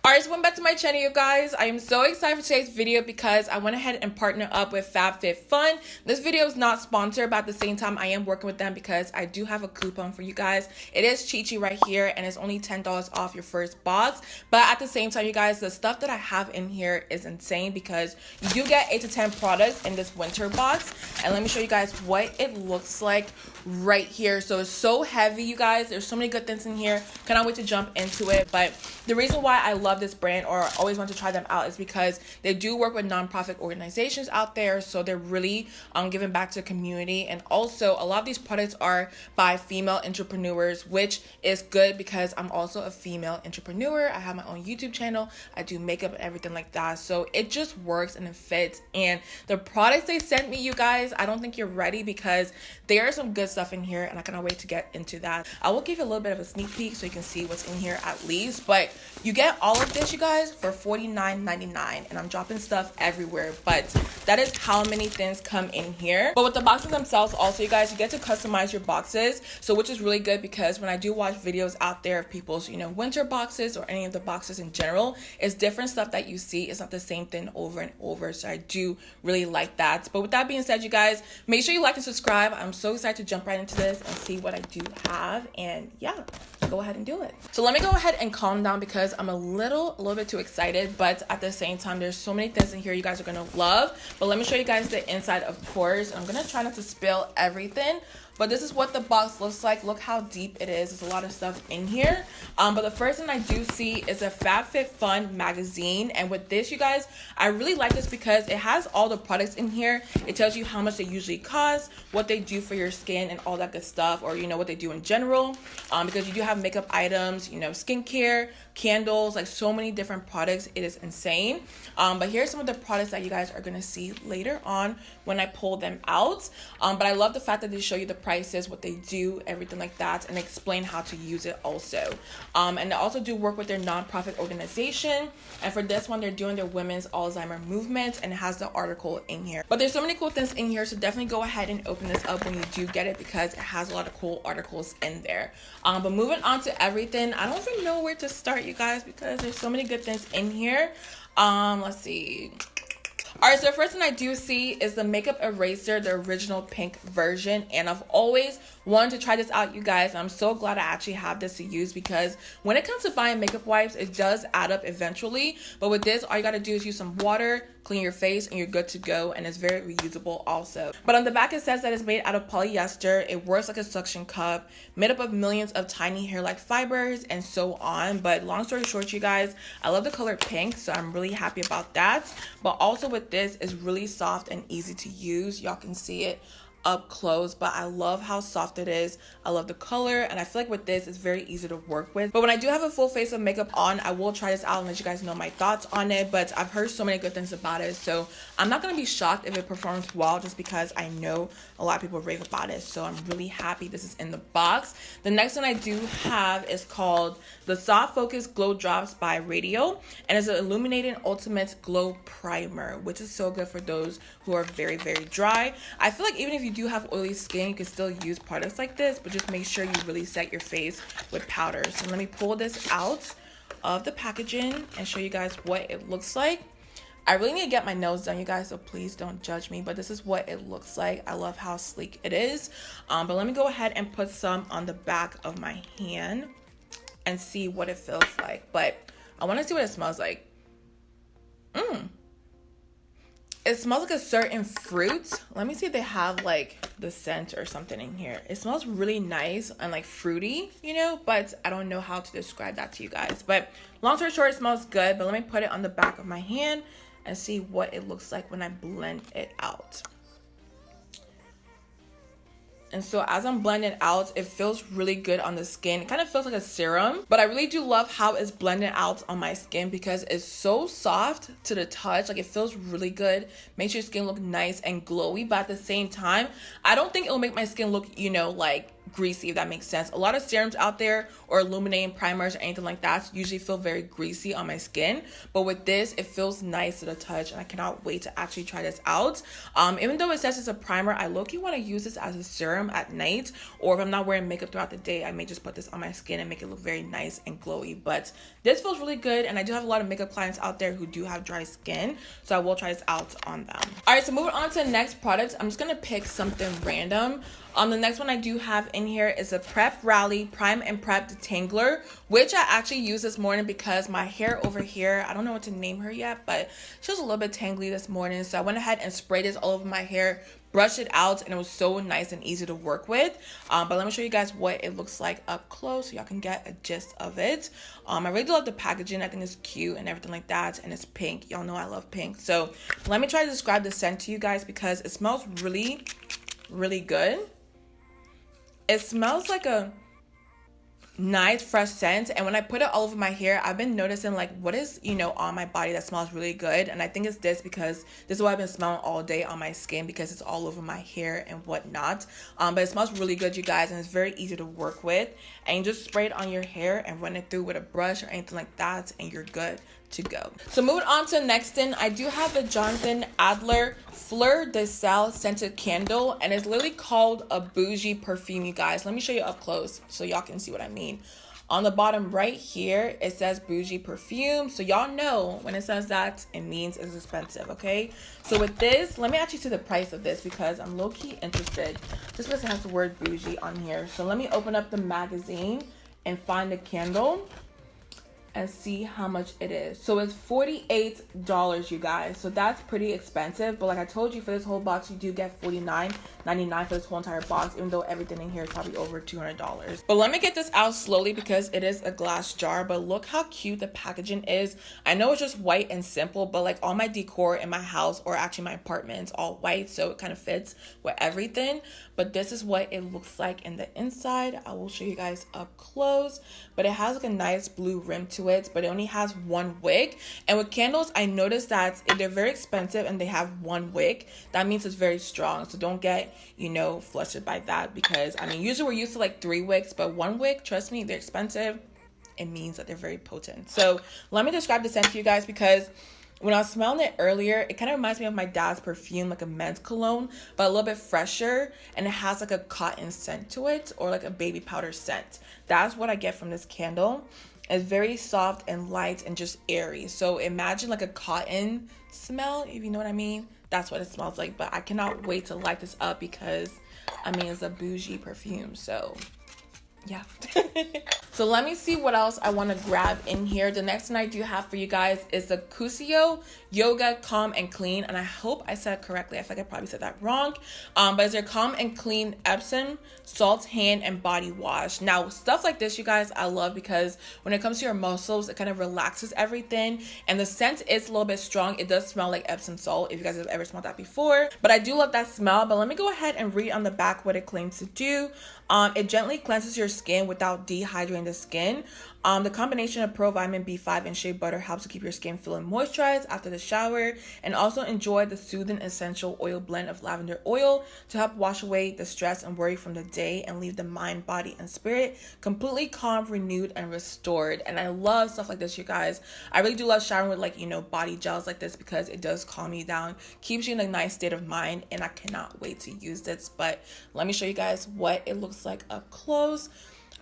Alright, so welcome back to my channel, you guys. I am so excited for today's video because I went ahead and partnered up with FABFITFUN. This video is not sponsored, but at the same time, I am working with them because I do have a coupon for you guys. It is Chi-Chi right here, and it's only $10 off your first box. But at the same time, you guys, the stuff that I have in here is insane because you do get 8 to 10 products in this winter box. And let me show you guys what it looks like right here. So it's so heavy, you guys. There's so many good things in here. Cannot wait to jump into it. But the reason why I love this brand or always want to try them out is because they do work with nonprofit organizations out there, so they're really giving back to the community. And also a lot of these products are by female entrepreneurs, which is good because I'm also a female entrepreneur. I have my own YouTube channel, I do makeup and everything like that, so it just works and it fits. And the products they sent me, you guys, I don't think you're ready because there are some good stuff in here and I cannot wait to get into that. I will give you a little bit of a sneak peek so you can see what's in here at least, but you get all of this, you guys, for $49.99, and I'm dropping stuff everywhere, but that is how many things come in here. But with the boxes themselves also, you guys, you get to customize your boxes, so which is really good because when I do watch videos out there of people's, winter boxes or any of the boxes in general, it's different stuff that you see. It's not the same thing over and over, so I do really like that. But with that being said, you guys, make sure you like and subscribe. I'm so excited to jump right into this and see what I do have, and yeah, go ahead and do it. So let me go ahead and calm down because I'm a little bit too excited, but at the same time, there's so many things in here you guys are gonna love. But let me show you guys the inside, of course. I'm gonna try not to spill everything, but this is what the box looks like. Look how deep it is. There's a lot of stuff in here. But the first thing I do see is a FABFITFUN magazine. And with this, you guys, I really like this because it has all the products in here. It tells you how much they usually cost, what they do for your skin and all that good stuff, or what they do in general. Because you do have makeup items, skincare, candles, like so many different products. It is insane. But here's some of the products that you guys are gonna see later on when I pull them out. But I love the fact that they show you the prices, what they do, everything like that, and explain how to use it also. And they also do work with their nonprofit organization. And for this one, they're doing their women's Alzheimer movement, and it has the article in here. But there's so many cool things in here, so definitely go ahead and open this up when you do get it because it has a lot of cool articles in there. But moving on to everything, I don't even know where to start, you guys, because there's so many good things in here. Let's see. Alright, so the first thing I do see is the makeup eraser, the original pink version, and I've always wanted to try this out, you guys. I'm so glad I actually have this to use because when it comes to buying makeup wipes, it does add up eventually, but with this, all you gotta do is use some water, clean your face, and you're good to go, and it's very reusable also. But on the back, it says that it's made out of polyester. It works like a suction cup, made up of millions of tiny hair-like fibers, and so on. But long story short, you guys, I love the color pink, so I'm really happy about that. But also with this, it's really soft and easy to use. Y'all can see it up close, but I love how soft it is. I love the color, and I feel like with this it's very easy to work with. But when I do have a full face of makeup on, I will try this out and let you guys know my thoughts on it. But I've heard so many good things about it, so I'm not gonna be shocked if it performs well just because I know a lot of people rave about it. So I'm really happy this is in the box. The next one I do have is called the Soft Focus Glow Drops by Radio, and it's an illuminating ultimate glow primer, which is so good for those who are very dry. I feel like even if you do have oily skin, you can still use products like this, but just make sure you really set your face with powder. So let me pull this out of the packaging and show you guys what it looks like. I really need to get my nails done, you guys, so please don't judge me, but this is what it looks like. I love how sleek it is. But let me go ahead and put some on the back of my hand and see what it feels like. But I want to see what it smells like. It smells like a certain fruit. Let me see if they have like the scent or something in here. It smells really nice and like fruity, but I don't know how to describe that to you guys. But long story short, it smells good. But let me put it on the back of my hand and see what it looks like when I blend it out. And so as I'm blending out, it feels really good on the skin. It kind of feels like a serum, but I really do love how it's blended out on my skin because it's so soft to the touch. Like, it feels really good. Makes your skin look nice and glowy, but at the same time, I don't think it'll make my skin look, like greasy, if that makes sense. A lot of serums out there or illuminating primers or anything like that usually feel very greasy on my skin, but with this it feels nice to the touch, and I cannot wait to actually try this out. Even though it says it's a primer, I low-key want to use this as a serum at night, or if I'm not wearing makeup throughout the day, I may just put this on my skin and make it look very nice and glowy. But this feels really good, and I do have a lot of makeup clients out there who do have dry skin, so I will try this out on them. All right, so moving on to the next product, I'm just gonna pick something random. The next one I do have in here is a Prep Rally Prime and Prep Detangler, which I actually used this morning because my hair over here, I don't know what to name her yet, but she was a little bit tangly this morning. So I went ahead and sprayed this all over my hair, brushed it out, and it was so nice and easy to work with. But let me show you guys what it looks like up close so y'all can get a gist of it. I really do love the packaging. I think it's cute and everything like that, and it's pink. Y'all know I love pink. So let me try to describe the scent to you guys because it smells really, really good. It smells like a nice fresh scent, and when I put it all over my hair, I've been noticing like what is on my body that smells really good, and I think it's this because this is what I've been smelling all day on my skin because it's all over my hair and whatnot. But it smells really good, you guys, and it's very easy to work with, and you just spray it on your hair and run it through with a brush or anything like that, and you're good to go. So moving on to the next thing, I do have the Jonathan Adler Fleur de Sel scented candle, and it's literally called a bougie perfume, you guys. Let me show you up close so y'all can see what I mean. On the bottom right here, it says bougie perfume. So y'all know when it says that, it means it's expensive, okay? So with this, let me actually see the price of this because I'm low-key interested. Just because it has the word bougie on here. So let me open up the magazine and find the candle and see how much it is. So it's $48, you guys. So that's pretty expensive, but like I told you, for this whole box you do get $49.99 for this whole entire box, even though everything in here is probably over $200. But let me get this out slowly because it is a glass jar, but look how cute the packaging is. I know it's just white and simple, but like all my decor in my house, or actually my apartment, is all white, so it kind of fits with everything. But this is what it looks like in the inside. I will show you guys up close, but it has like a nice blue rim to it, but it only has one wick. And with candles, I noticed that if they're very expensive and they have one wick, that means it's very strong. So don't get flustered by that, because I mean usually we're used to like 3 wicks, but 1 wick, trust me, they're expensive. It means that they're very potent. So let me describe the scent to you guys, because when I was smelling it earlier, it kind of reminds me of my dad's perfume, like a men's cologne, but a little bit fresher, and it has like a cotton scent to it, or like a baby powder scent. That's what I get from this candle. It's very soft and light and just airy. So imagine like a cotton smell, if you know what I mean. That's what it smells like. But I cannot wait to light this up because, I mean, it's a bougie perfume. So yeah. So let me see what else I want to grab in here. The next thing I do have for you guys is the Cusio Yoga Calm and Clean, and I hope I said it correctly. I feel like I probably said that wrong. But it's their Calm and Clean Epsom Salt Hand and Body Wash. Now stuff like this, you guys, I love, because when it comes to your muscles, it kind of relaxes everything, and the scent is a little bit strong. It does smell like Epsom salt, if you guys have ever smelled that before, but I do love that smell. But let me go ahead and read on the back what it claims to do. It gently cleanses your skin without dehydrating the skin. The combination of Pro Vitamin B5 and shea butter helps to keep your skin feeling moisturized after the shower, and also enjoy the soothing essential oil blend of lavender oil to help wash away the stress and worry from the day and leave the mind, body, and spirit completely calm, renewed, and restored. And I love stuff like this, you guys. I really do love showering with body gels like this because it does calm you down, keeps you in a nice state of mind, and I cannot wait to use this. But let me show you guys what it looks like up close.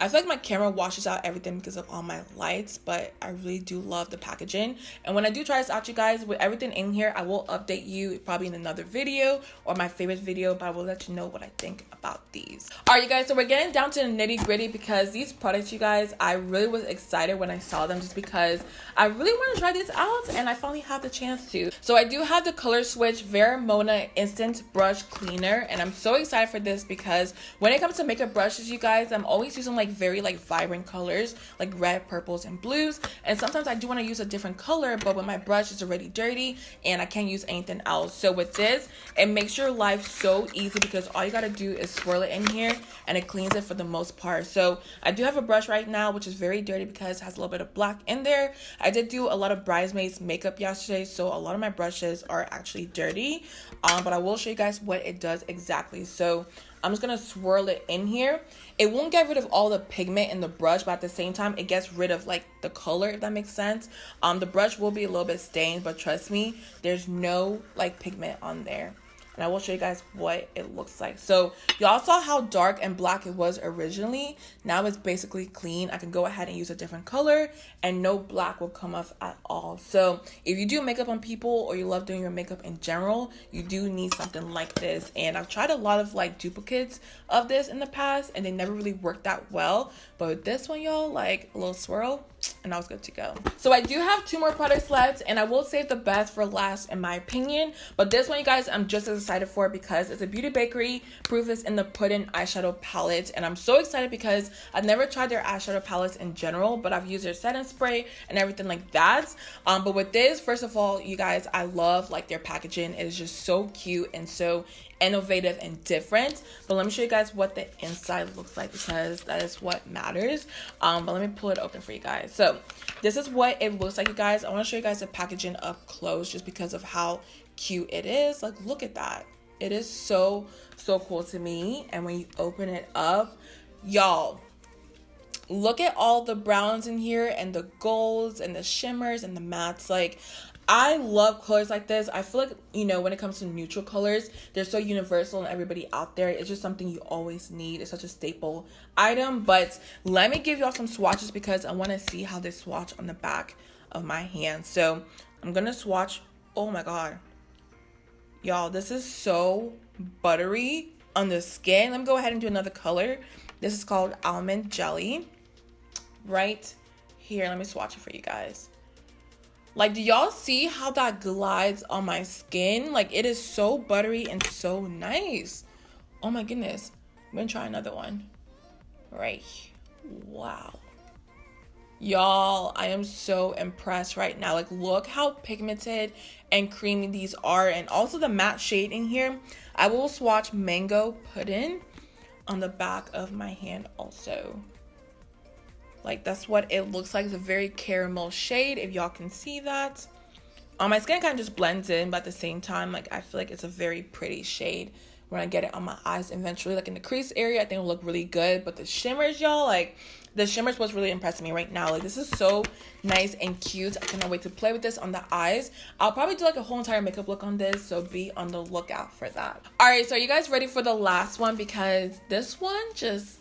I feel like my camera washes out everything because of all my lights, but I really do love the packaging. And when I do try this out, you guys, with everything in here, I will update you probably in another video or my favorite video, but I will let you know what I think about these. All right, you guys, so we're getting down to the nitty gritty because these products, you guys, I really was excited when I saw them just because I really want to try these out, and I finally have the chance to. So I do have the Color Switch Veramona Instant Brush Cleaner, and I'm so excited for this because when it comes to makeup brushes, you guys, I'm always using very vibrant colors like red, purples, and blues, and sometimes I do want to use a different color, but when my brush is already dirty and I can't use anything else. So with this, it makes your life so easy because all you got to do is swirl it in here and it cleans it for the most part. So I do have a brush right now which is very dirty because it has a little bit of black in there. I did do a lot of bridesmaids makeup yesterday, so a lot of my brushes are actually dirty, but I will show you guys what it does exactly. So I'm just gonna swirl it in here. It won't get rid of all the pigment in the brush, but at the same time, it gets rid of like the color, if that makes sense. The brush will be a little bit stained, but trust me, there's no like pigment on there. And I will show you guys what it looks like. So y'all saw how dark and black it was originally. Now it's basically clean. I can go ahead and use a different color and no black will come off at all. So if you do makeup on people or you love doing your makeup in general, you do need something like this. And I've tried a lot of like duplicates of this in the past and they never really worked that well. But with this one, y'all, like a little swirl and I was good to go. So I do have 2 more products left and I will save the best for last in my opinion. But this one, you guys, I'm just as excited for because it's a Beauty Bakery Proof Is in the Pudding eyeshadow palette. And I'm so excited because I've never tried their eyeshadow palettes in general, but I've used their setting spray and everything like that. But with this, first of all, you guys, I love like their packaging. It is just so cute and so innovative and different. But let me show you guys what the inside looks like because that is what matters. But let me pull it open for you guys. So this is what it looks like, you guys. I want to show you guys the packaging up close just because of how cute it is. Like, look at that. It is so cool to me. And when you open it up, y'all, look at all the browns in here and the golds and the shimmers and the mattes. Like, I love colors like this. I feel like, you know, when it comes to neutral colors, they're so universal and everybody out there. It's just something you always need. It's such a staple item. But let me give y'all some swatches because I want to see how they swatch on the back of my hand. So I'm going to swatch. Oh my God. Y'all, this is so buttery on the skin. Let me go ahead and do another color. This is called Almond Jelly. Right here. Let me swatch it for you guys. Like, do y'all see how that glides on my skin? Like, it is so buttery and so nice. Oh my goodness. I'm gonna try another one. Right. Wow. Y'all, I am so impressed right now. Like, look how pigmented and creamy these are. And also the matte shade in here. I will swatch Mango Pudding on the back of my hand also. Like, that's what it looks like. It's a very caramel shade, if y'all can see that. My skin kind of just blends in, but at the same time, like, I feel like it's a very pretty shade when I get it on my eyes eventually. Like, in the crease area, I think it'll look really good. But the shimmers, y'all, like, the shimmers was really impressing me right now. Like, this is so nice and cute. I cannot wait to play with this on the eyes. I'll probably do, like, a whole entire makeup look on this, so be on the lookout for that. All right, so are you guys ready for the last one? Because this one just...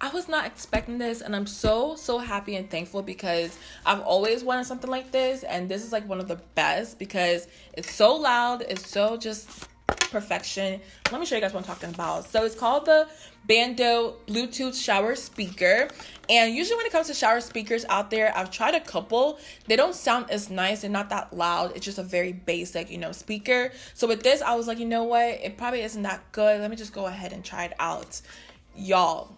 I was not expecting this and I'm so happy and thankful because I've always wanted something like this and this is like one of the best because it's so loud, it's so just perfection. Let me show you guys what I'm talking about. So it's called the Bando Bluetooth shower speaker, and usually when it comes to shower speakers out there, I've tried a couple. They don't sound as nice, they're not that loud. It's just a very basic, you know, speaker. So with this, I was like, you know what, it probably isn't that good. Let me just go ahead and try it out. Y'all,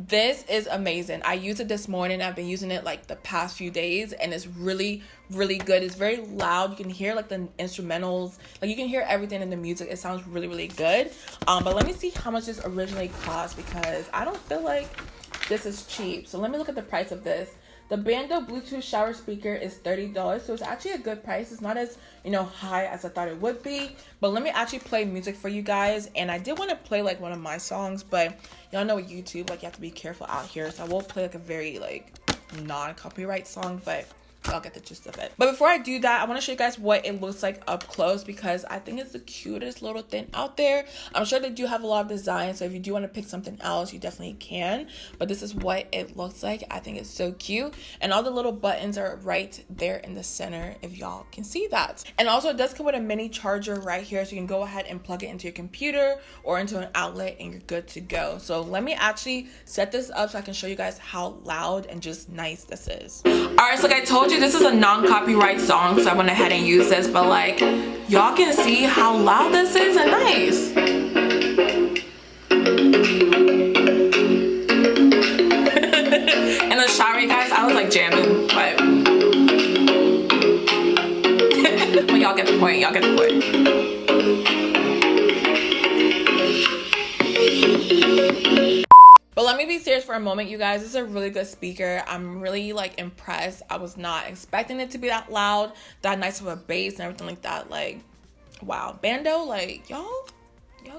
this is amazing. I used it this morning. I've been using it like the past few days and it's really good. It's very loud. You can hear like the instrumentals, like you can hear everything in the music. It sounds really good. But let me see how much this originally cost because I don't feel like this is cheap. So let me look at the price of this. The Bando Bluetooth shower speaker is $30, so it's actually a good price. It's not as, you know, high as I thought it would be. But let me actually play music for you guys. And I did want to play like one of my songs, but y'all know with YouTube, like you have to be careful out here. So I will play like a very like non-copyright song, but I'll get the gist of it. But before I do that, I want to show you guys what it looks like up close because I think it's the cutest little thing out there. I'm sure they do have a lot of designs, so if you do want to pick something else, you definitely can. But this is what it looks like. I think it's so cute. And all the little buttons are right there in the center, if y'all can see that. And also it does come with a mini charger right here, so you can go ahead and plug it into your computer or into an outlet and you're good to go. So let me actually set this up so I can show you guys how loud and just nice this is. Alright, so like I told you, this is a non-copyright song, so I went ahead and used this, but like y'all can see how loud this is and nice. In the shower, you guys, I was like jamming, but well, y'all get the point. Y'all get the point. But let me be serious for a moment, you guys. This is a really good speaker. I'm really like impressed. I was not expecting it to be that loud, that nice of a bass and everything like that. Like, wow. Bando, like, y'all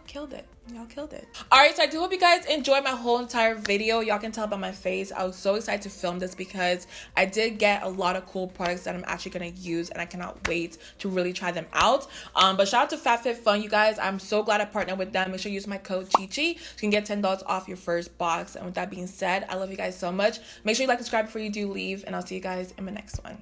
killed it. y'all killed it. Alright, so I do hope you guys enjoyed my whole entire video. Y'all can tell by my face, I was so excited to film this because I did get a lot of cool products that I'm actually going to use, and I cannot wait to really try them out. But shout out to FABFITFUN, you guys. I'm so glad I partnered with them. Make sure you use my code CHICHI. You can get $10 off your first box. And with that being said, I love you guys so much. Make sure you like, subscribe before you do leave, and I'll see you guys in my next one.